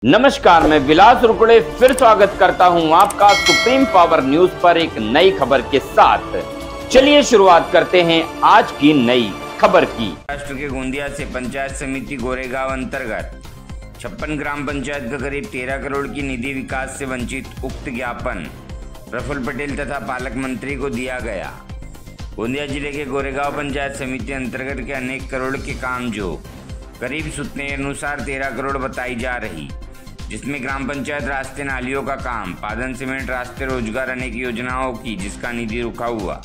नमस्कार, मैं विलास रुकड़े फिर स्वागत करता हूं आपका सुप्रीम पावर न्यूज पर एक नई खबर के साथ। चलिए शुरुआत करते हैं आज की नई खबर की। महाराष्ट्र के गोंदिया से पंचायत समिति गोरेगांव अंतर्गत 56 ग्राम पंचायत का करीब 13 करोड़ की निधि विकास से वंचित उक्त ज्ञापन प्रफुल्ल पटेल तथा पालक मंत्री को दिया गया। गोंदिया जिले के गोरेगांव पंचायत समिति अंतर्गत के अनेक करोड़ के काम जो करीब सूचना अनुसार 13 करोड़ बताई जा रही, जिसमें ग्राम पंचायत रास्ते नालियों का काम, पादन सीमेंट रास्ते, रोजगार, अनेक योजनाओं की जिसका निधि रुका हुआ,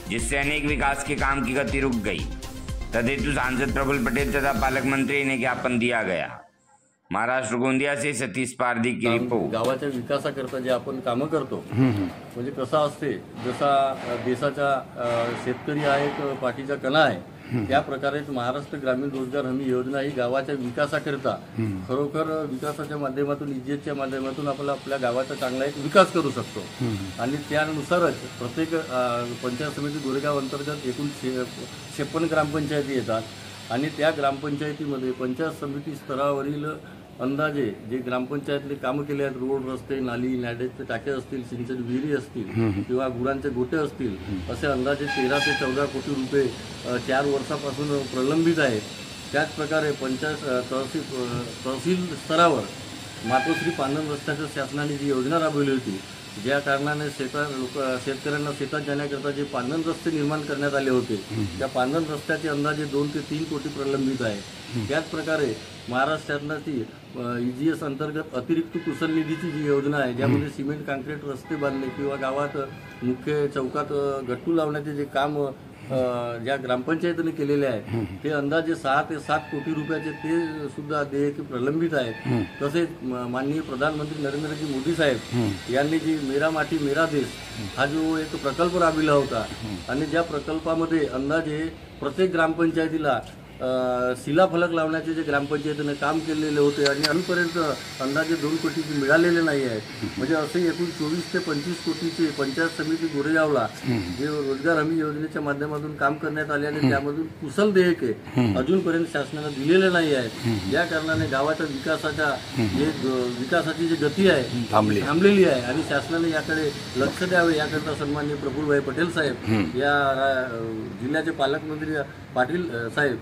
जिससे अनेक विकास के काम की गति रुक गई। तदेतु सांसद प्रफुल्ल पटेल तथा पालक मंत्री ने ज्ञापन दिया गया। महाराष्ट्र गोंदिया से सतीश पारधी की रिपोर्ट। गावाच्या विकासाकरता जे आपण कामं करतो म्हणजे कसं असते, जसा देशाचा शेतकरी आहे तो पाठीचा कणा आहे, त्या प्रकारे महाराष्ट्र ग्रामीण रोजगार हमी योजना ही गावाच्या विकासाकरता खरोखर विकासाच्या माध्यमातून, इज्जतच्या माध्यमातून आपल्या गावाचा चांगला एक विकास करू शकतो। आणि त्यानुसारच प्रत्येक पंचायत समिती गोरेगाव अंतर्गत एकूण 56 ग्रामपंचायती येतात आणि त्या ग्रामपंचायतीमध्ये पंचायत समिती स्तरावरील अंदाजे जे ग्रामपंचायतले कामं केले आहेत, रोड, रस्ते, नाली, नॅडेचे टाके असतील, सिंचन विहिरी असतील किंवा गुरांचे गोटे असतील, असे अंदाजे 13 ते 14 कोटी रुपये 4 वर्षापासून प्रलंबित आहेत। त्याच प्रकारे पंचायत तहसील स्तरावर मातोश्री पांढन रस्त्याच्या शासनाने जी योजना राबवली होती, ज्या कारणाने शेतकऱ्यांना शेतात जाण्याकरता जे पांढन रस्ते निर्माण करण्यात आले होते, त्या पांढन रस्त्याचे अंदाजे 2 ते 3 कोटी प्रलंबित आहे। त्याच प्रकारे महाराष्ट्रातली EGS अंतर्गत अतिरिक्त कुशल निधीची जी योजना आहे, ज्यामध्ये सिमेंट काँक्रीट रस्ते बांधणे किंवा गावात मुख्य चौकात गट्टू लावण्याचे जे काम ज्या ग्रामपंचायतीने केलेले आहे, ते अंदाजे 6 ते 7 कोटी रुपयाचे ते सुद्धा देयके प्रलंबित आहेत। तसेच माननीय प्रधानमंत्री नरेंद्रजी मोदी साहेब यांनी जी मेरा माटी मेरा देश हा जो एक प्रकल्प राबविला होता आणि ज्या प्रकल्पामध्ये अंदाजे प्रत्येक ग्रामपंचायतीला शिलाफलक लावण्याचे जे ग्रामपंचायतीने काम केलेले होते आणि अजूनपर्यंत अंदाजे 2 कोटीचे मिळालेले नाही आहेत। म्हणजे असे एकूण 24 ते 25 कोटीचे पंचायत समिती गोरेगावला जे रोजगार हमी योजनेच्या माध्यमातून काम करण्यात आले आणि त्यामधून कुशल देयके अजूनपर्यंत शासनाने दिलेले नाही आहेत। या कारणाने गावाच्या विकासाची जी गती आहे थांबलेली आहे आणि शासनाने याकडे लक्ष द्यावे, याकरता सन्माननीय प्रफुल्लभाई पटेल साहेब, या जिल्ह्याचे पालकमंत्री पाटील साहेब